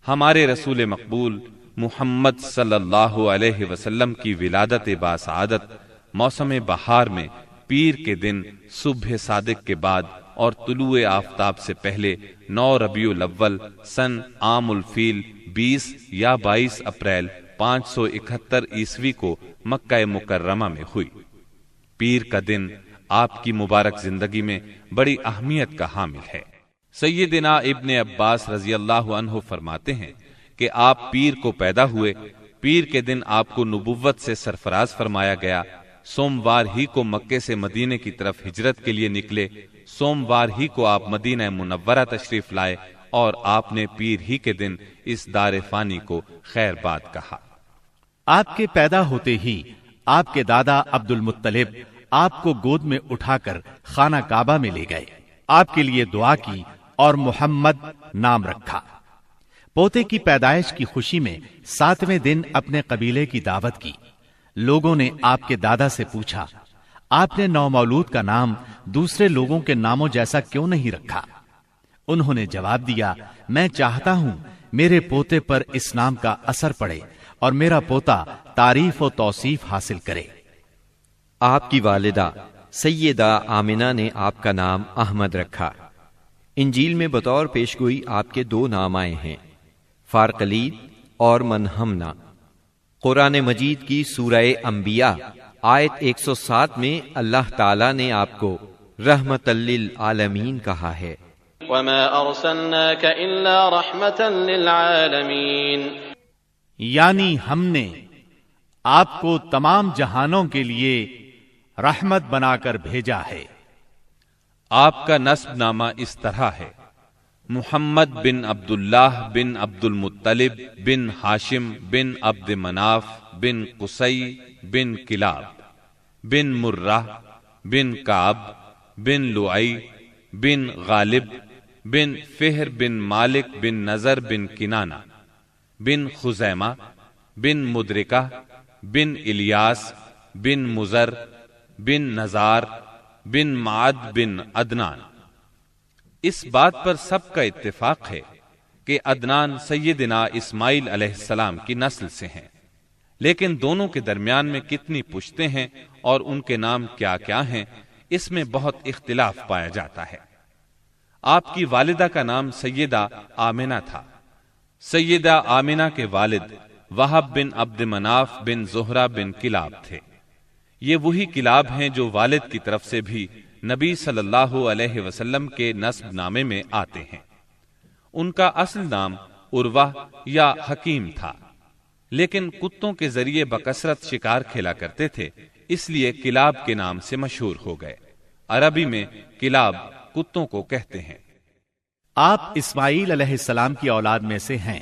ہمارے رسول مقبول محمد صلی اللہ علیہ وسلم کی ولادت باسعادت موسم بہار میں پیر کے دن صبح صادق کے بعد اور طلوع آفتاب سے پہلے 9 ربیع الاول سن عام الفیل 20 یا 22 اپریل 571 عیسوی کو مکہ مکرمہ میں ہوئی۔ پیر کا دن آپ کی مبارک زندگی میں بڑی اہمیت کا حامل ہے۔ سیدنا ابن عباس رضی اللہ عنہ فرماتے ہیں کہ آپ پیر کو پیدا ہوئے، پیر کے دن آپ کو نبوت سے سرفراز فرمایا گیا، سوموار ہی کو مکے سے مدینے کی طرف ہجرت کے لیے نکلے، سوموار ہی کو آپ مدینہ منورہ تشریف لائے اور آپ نے پیر ہی کے دن اس دار فانی کو خیر باد کہا۔ آپ کے پیدا ہوتے ہی آپ کے دادا عبد المطلب آپ کو گود میں اٹھا کر خانہ کعبہ میں لے گئے، آپ کے لیے دعا کی اور محمد نام رکھا۔ پوتے کی پیدائش کی خوشی میں 7ویں دن اپنے قبیلے کی دعوت کی۔ لوگوں نے آپ کے دادا سے پوچھا، آپ نے نومولود کا نام دوسرے لوگوں کے ناموں جیسا کیوں نہیں رکھا؟ انہوں نے جواب دیا، میں چاہتا ہوں میرے پوتے پر اس نام کا اثر پڑے اور میرا پوتا تعریف و توصیف حاصل کرے۔ آپ کی والدہ سیدہ آمنہ نے آپ کا نام احمد رکھا۔ انجیل میں بطور پیشگوئی آپ کے 2 نام آئے ہیں، فارقلید اور منہمنا۔ قرآن مجید کی سورہ انبیاء آیت 107 میں اللہ تعالیٰ نے آپ کو رحمت للعالمین کہا ہے، وَمَا أَرْسَلْنَاكَ إِلَّا رَحْمَةً لِلْعَالَمِينَ، یعنی ہم نے آپ کو تمام جہانوں کے لیے رحمت بنا کر بھیجا ہے۔ آپ کا نسب نامہ اس طرح ہے: محمد بن عبداللہ بن عبد المطلب بن ہاشم بن عبد مناف بن قصی بن کلاب بن مرہ بن کعب بن لعی بن غالب بن فہر بن مالک بن نظر بن کنانہ بن خزیمہ بن مدرکہ بن الیاس بن مزر بن نزار بن معد بن عدنان۔ اس بات پر سب کا اتفاق ہے کہ عدنان سیدنا اسماعیل علیہ السلام کی نسل سے ہیں، لیکن دونوں کے درمیان میں کتنی پشتیں ہیں اور ان کے نام کیا کیا ہیں، اس میں بہت اختلاف پایا جاتا ہے۔ آپ کی والدہ کا نام سیدہ آمنہ تھا۔ سیدہ آمنہ کے والد وہب بن عبد مناف بن زہرہ بن کلاب تھے۔ یہ وہی کلاب ہیں جو والد کی طرف سے بھی نبی صلی اللہ علیہ وسلم کے نسب نامے میں آتے ہیں۔ ان کا اصل نام عروہ یا حکیم تھا، لیکن کتوں کے ذریعے بکثرت شکار کھیلا کرتے تھے، اس لیے کلاب کے نام سے مشہور ہو گئے۔ عربی میں کلاب کتوں کو کہتے ہیں۔ آپ اسماعیل علیہ السلام کی اولاد میں سے ہیں۔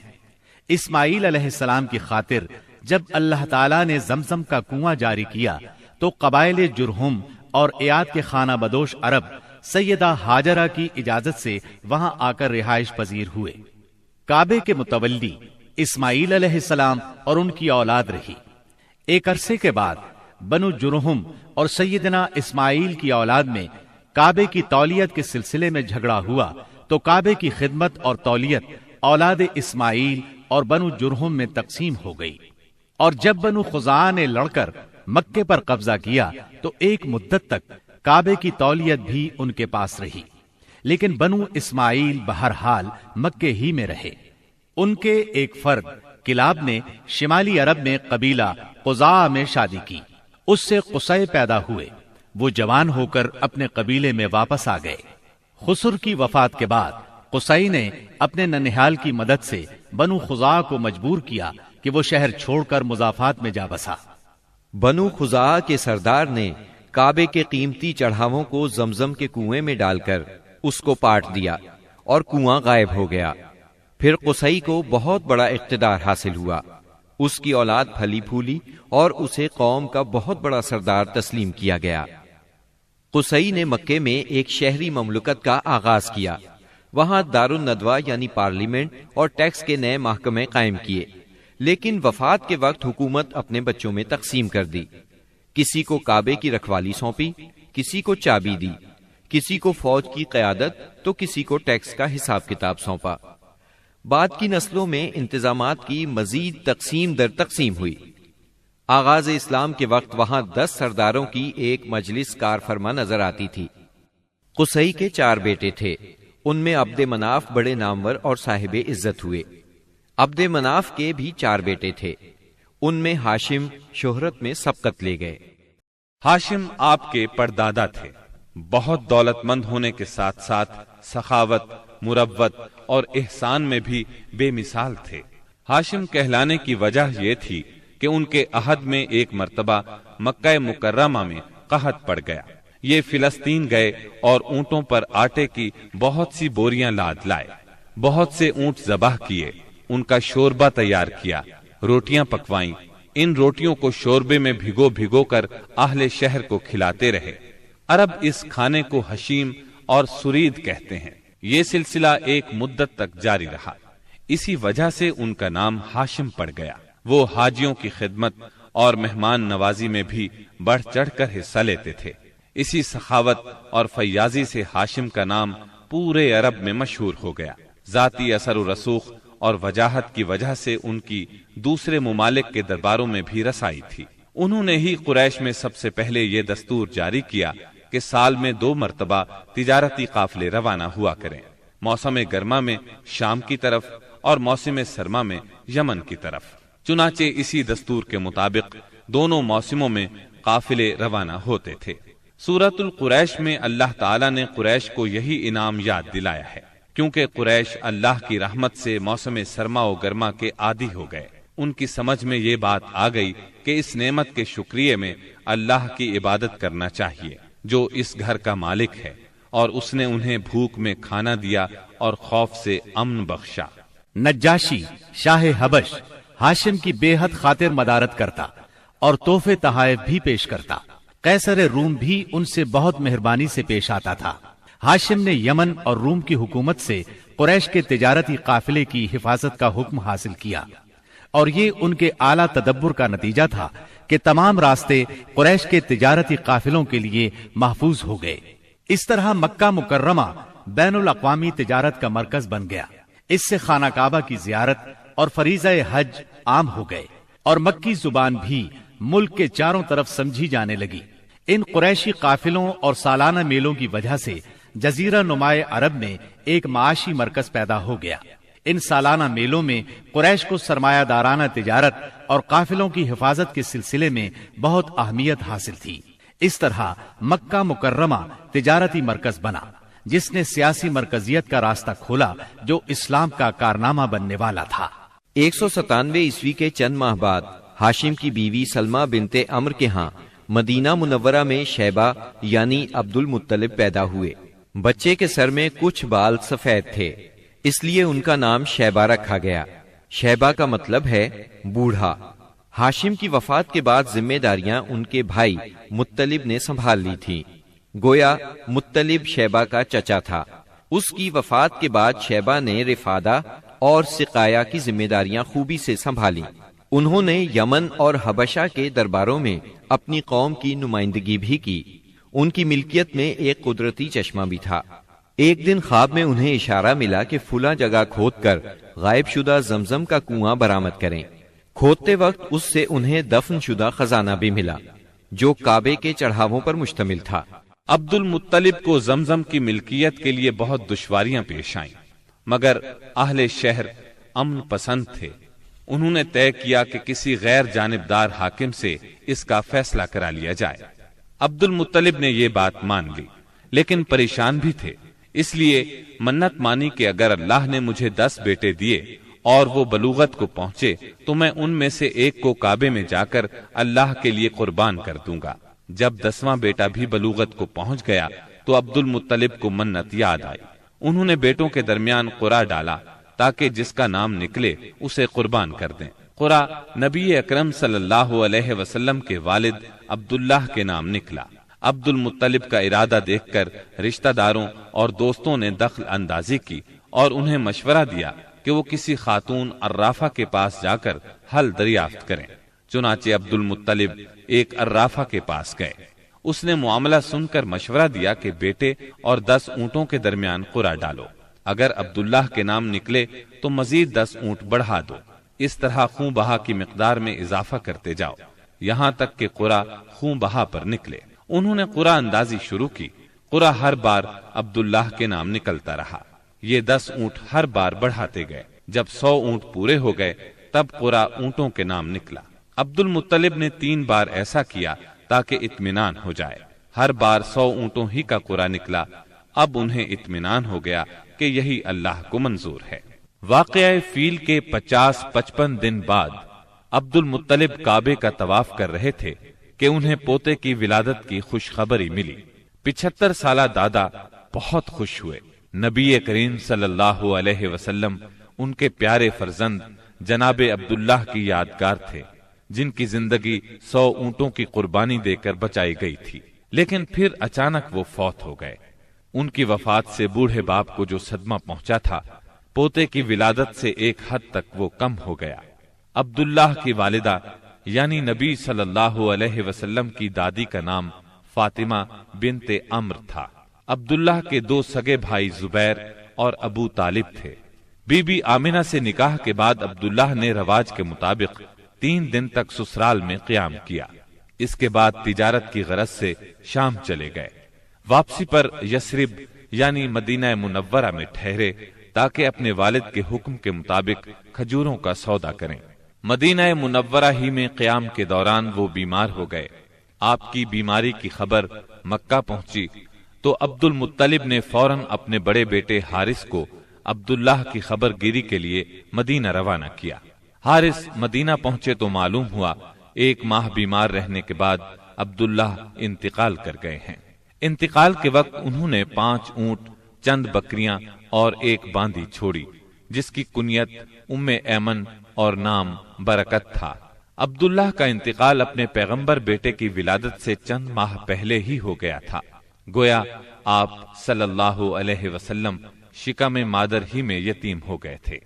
اسماعیل علیہ السلام کی خاطر جب اللہ تعالیٰ نے زمزم کا کنواں جاری کیا تو قبائل جرہم اور ایاد کے خانہ بدوش عرب سیدہ ہاجرہ کی اجازت سے وہاں آ کر رہائش پذیر ہوئے۔ کعبے کے متولی اسماعیل علیہ السلام اور ان کی اولاد رہی۔ ایک عرصے کے بعد بنو جرہم اور سیدنا اسماعیل کی اولاد میں کعبے کی تولیت کے سلسلے میں جھگڑا ہوا تو کعبے کی خدمت اور تولیت اولاد اسماعیل اور بنو جرہم میں تقسیم ہو گئی، اور جب بنو خزاعہ نے لڑ کر مکے پر قبضہ کیا تو ایک مدت تک کعبے کی تولیت بھی ان کے پاس رہی، لیکن بنو اسماعیل بہرحال مکے ہی میں رہے۔ ان کے ایک فرد کلاب نے شمالی عرب میں قبیلہ قزاعہ میں شادی کی، اس سے قصی پیدا ہوئے۔ وہ جوان ہو کر اپنے قبیلے میں واپس آ گئے۔ خسر کی وفات کے بعد قصی نے اپنے ننہال کی مدد سے بنو خزاعہ کو مجبور کیا کہ وہ شہر چھوڑ کر مضافات میں جا بسا۔ بنو خزاعہ کے سردار نے کعبے کے قیمتی چڑھاووں کو زمزم کے کنویں میں ڈال کر اس کو پاٹ دیا اور کنواں غائب ہو گیا۔ پھر قصی کو بہت بڑا اقتدار حاصل ہوا، اس کی اولاد پھلی پھولی اور اسے قوم کا بہت بڑا سردار تسلیم کیا گیا۔ قصی نے مکے میں ایک شہری مملکت کا آغاز کیا، وہاں دارالندوہ یعنی پارلیمنٹ اور ٹیکس کے نئے محکمے قائم کیے، لیکن وفات کے وقت حکومت اپنے بچوں میں تقسیم کر دی۔ کسی کو کعبے کی رکھوالی سونپی، کسی کو چابی دی، کسی کو فوج کی قیادت تو کسی کو ٹیکس کا حساب کتاب سونپا۔ بعد کی نسلوں میں انتظامات کی مزید تقسیم در تقسیم ہوئی۔ آغاز اسلام کے وقت وہاں 10 سرداروں کی ایک مجلس کار فرما نظر آتی تھی۔ قصی کے 4 بیٹے تھے، ان میں عبد مناف بڑے نامور اور صاحب عزت ہوئے۔ عبد مناف کے بھی 4 بیٹے تھے، ان میں ہاشم شہرت میں سبقت لے گئے۔ ہاشم آپ کے پردادا تھے، بہت دولت مند ہونے کے ساتھ ساتھ سخاوت، مروت اور احسان میں بھی بے مثال تھے۔ ہاشم کہلانے کی وجہ یہ تھی کہ ان کے عہد میں ایک مرتبہ مکہ مکرمہ میں قحط پڑ گیا۔ یہ فلسطین گئے اور اونٹوں پر آٹے کی بہت سی بوریاں لاد لائے، بہت سے اونٹ ذبح کیے، ان کا شوربہ تیار کیا، روٹیاں پکوائیں۔ ان روٹیوں کو شوربے میں بھگو بھگو کر اہل شہر کو کھلاتے رہے۔ عرب اس کھانے کو حشیم اور سرید کہتے ہیں۔ یہ سلسلہ ایک مدت تک جاری رہا، اسی وجہ سے ان کا نام ہاشم پڑ گیا۔ وہ حاجیوں کی خدمت اور مہمان نوازی میں بھی بڑھ چڑھ کر حصہ لیتے تھے۔ اسی سخاوت اور فیاضی سے ہاشم کا نام پورے عرب میں مشہور ہو گیا۔ ذاتی اثر و رسوخ اور وجاہت کی وجہ سے ان کی دوسرے ممالک کے درباروں میں بھی رسائی تھی۔ انہوں نے ہی قریش میں سب سے پہلے یہ دستور جاری کیا کہ سال میں 2 مرتبہ تجارتی قافلے روانہ ہوا کریں، موسم گرما میں شام کی طرف اور موسم سرما میں یمن کی طرف۔ چنانچہ اسی دستور کے مطابق دونوں موسموں میں قافلے روانہ ہوتے تھے۔ سورۃ القریش میں اللہ تعالیٰ نے قریش کو یہی انعام یاد دلایا ہے، کیونکہ قریش اللہ کی رحمت سے موسم سرما و گرما کے عادی ہو گئے۔ ان کی سمجھ میں یہ بات آ گئی کہ اس نعمت کے شکریہ میں اللہ کی عبادت کرنا چاہیے جو اس گھر کا مالک ہے، اور اس نے انہیں بھوک میں کھانا دیا اور خوف سے امن بخشا۔ نجاشی شاہ حبش ہاشم کی بے حد خاطر مدارت کرتا اور تحفے تحائف بھی پیش کرتا۔ قیصر روم بھی ان سے بہت مہربانی سے پیش آتا تھا۔ ہاشم نے یمن اور روم کی حکومت سے قریش کے تجارتی قافلے کی حفاظت کا حکم حاصل کیا، اور یہ ان کے اعلیٰ تدبر کا نتیجہ تھا کہ تمام راستے قریش کے تجارتی قافلوں کے لیے محفوظ ہو گئے۔ اس طرح مکہ مکرمہ بین الاقوامی تجارت کا مرکز بن گیا۔ اس سے خانہ کعبہ کی زیارت اور فریضہ حج عام ہو گئے، اور مکی زبان بھی ملک کے چاروں طرف سمجھی جانے لگی۔ ان قریشی قافلوں اور سالانہ میلوں کی وجہ سے جزیرہ نمائے عرب میں ایک معاشی مرکز پیدا ہو گیا۔ ان سالانہ میلوں میں قریش کو سرمایہ دارانہ تجارت اور قافلوں کی حفاظت کے سلسلے میں بہت اہمیت حاصل تھی۔ اس طرح مکہ مکرمہ تجارتی مرکز بنا، جس نے سیاسی مرکزیت کا راستہ کھولا جو اسلام کا کارنامہ بننے والا تھا۔ 197 عیسوی کے چند ماہ بعد ہاشم کی بیوی سلمہ بنت عمر کے ہاں مدینہ منورہ میں شیبہ یعنی عبد المطلب پیدا ہوئے۔ بچے کے سر میں کچھ بال سفید تھے، اس لیے ان کا نام شیبہ رکھا گیا۔ شیبہ کا مطلب ہے بوڑھا۔ ہاشم کی وفات کے بعد ذمہ داریاں ان کے بھائی مطلب نے سنبھال لی تھی۔ گویا مطلب شیبہ کا چچا تھا۔ اس کی وفات کے بعد شیبہ نے رفادہ اور سقایا کی ذمہ داریاں خوبی سے سنبھالی۔ انہوں نے یمن اور حبشہ کے درباروں میں اپنی قوم کی نمائندگی بھی کی۔ ان کی ملکیت میں ایک قدرتی چشمہ بھی تھا۔ ایک دن خواب میں انہیں اشارہ ملا کہ فلاں جگہ کھود کر غائب شدہ زمزم کا کنواں برآمد کریں۔ کھودتے وقت اس سے انہیں دفن شدہ خزانہ بھی ملا جو کعبے کے چڑھاووں پر مشتمل تھا۔ عبد المطلب کو زمزم کی ملکیت کے لیے بہت دشواریاں پیش آئیں، مگر اہل شہر امن پسند تھے۔ انہوں نے طے کیا کہ کسی غیر جانبدار حاکم سے اس کا فیصلہ کرا لیا جائے۔ عبد المطلب نے یہ بات مان لی، لیکن پریشان بھی تھے، اس لیے منت مانی کہ اگر اللہ نے مجھے 10 بیٹے دیے اور وہ بلوغت کو پہنچے تو میں ان میں سے ایک کو کعبے میں جا کر اللہ کے لیے قربان کر دوں گا۔ جب 10واں بیٹا بھی بلوغت کو پہنچ گیا تو عبد المطلب کو منت یاد آئی۔ انہوں نے بیٹوں کے درمیان قرعہ ڈالا تاکہ جس کا نام نکلے اسے قربان کر دیں۔ قرعہ نبی اکرم صلی اللہ علیہ وسلم کے والد عبداللہ کے نام نکلا۔ عبد المطلب کا ارادہ دیکھ کر رشتہ داروں اور دوستوں نے دخل اندازی کی اور انہیں مشورہ دیا کہ وہ کسی خاتون عرافہ کے پاس جا کر حل دریافت کریں۔ چنانچہ عبد المطلب ایک عرافہ کے پاس گئے۔ اس نے معاملہ سن کر مشورہ دیا کہ بیٹے اور 10 اونٹوں کے درمیان قرعہ ڈالو۔ اگر عبداللہ کے نام نکلے تو مزید 10 اونٹ بڑھا دو۔ اس طرح خون بہا کی مقدار میں اضافہ کرتے جاؤ یہاں تک کہ قرا خون بہا پر نکلے۔ انہوں نے قرا اندازی شروع کی۔ قرا ہر بار عبداللہ کے نام نکلتا رہا۔ یہ 10 اونٹ ہر بار بڑھاتے گئے۔ جب 100 اونٹ پورے ہو گئے تب قرا اونٹوں کے نام نکلا۔ عبد المطلب نے 3 بار ایسا کیا تاکہ اطمینان ہو جائے۔ ہر بار 100 اونٹوں ہی کا قرا نکلا۔ اب انہیں اطمینان ہو گیا کہ یہی اللہ کو منظور ہے۔ واقعہ فیل کے 50-55 دن بعد عبد المطلب کعبے کا طواف کر رہے تھے کہ انہیں پوتے کی ولادت کی خوشخبری ملی۔ 75 سالہ دادا بہت خوش ہوئے۔ نبی کریم صلی اللہ علیہ وسلم ان کے پیارے فرزند جناب عبداللہ کی یادگار تھے، جن کی زندگی 100 اونٹوں کی قربانی دے کر بچائی گئی تھی، لیکن پھر اچانک وہ فوت ہو گئے۔ ان کی وفات سے بوڑھے باپ کو جو صدمہ پہنچا تھا، پوتے کی ولادت سے ایک حد تک وہ کم ہو گیا۔ عبداللہ کی والدہ یعنی نبی صلی اللہ علیہ وسلم کی دادی کا نام فاطمہ بنت عمرو تھا۔ عبداللہ کے 2 سگے بھائی زبیر اور ابو طالب تھے۔ بی بی آمنہ سے نکاح کے بعد عبداللہ نے رواج کے مطابق 3 دن تک سسرال میں قیام کیا۔ اس کے بعد تجارت کی غرض سے شام چلے گئے۔ واپسی پر یثرب یعنی مدینہ منورہ میں ٹھہرے تاکہ اپنے والد کے حکم کے مطابق کھجوروں کا سودا کریں۔ مدینہ منورہ ہی میں قیام کے دوران وہ بیمار ہو گئے۔ آپ کی بیماری کی خبر مکہ پہنچی تو عبد المطلب نے فوراً اپنے بڑے بیٹے حارث کو عبداللہ کی خبر گیری کے لیے مدینہ روانہ کیا۔ حارث مدینہ پہنچے تو معلوم ہوا 1 ماہ بیمار رہنے کے بعد عبداللہ انتقال کر گئے ہیں۔ انتقال کے وقت انہوں نے 5 اونٹ، چند بکریاں اور 1 باندی چھوڑی، جس کی کنیت ام ایمن اور نام برکت تھا۔ عبداللہ کا انتقال اپنے پیغمبر بیٹے کی ولادت سے چند ماہ پہلے ہی ہو گیا تھا۔ گویا آپ صلی اللہ علیہ وسلم شکم مادر ہی میں یتیم ہو گئے تھے۔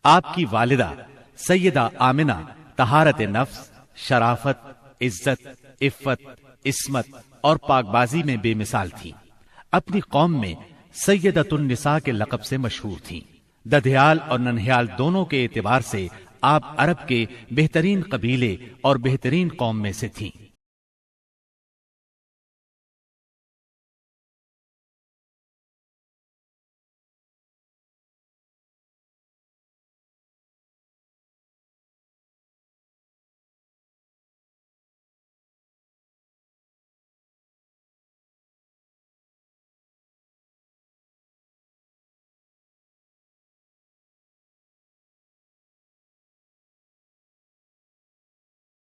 آپ کی والدہ سیدہ آمنہ طہارت نفس، شرافت، عزت، عفت، عصمت اور پاک بازی میں بے مثال تھی۔ اپنی قوم میں سیدۃ النساء کے لقب سے مشہور تھی۔ ددھیال اور ننہیال دونوں کے اعتبار سے آپ عرب کے بہترین قبیلے اور بہترین قوم میں سے تھیں۔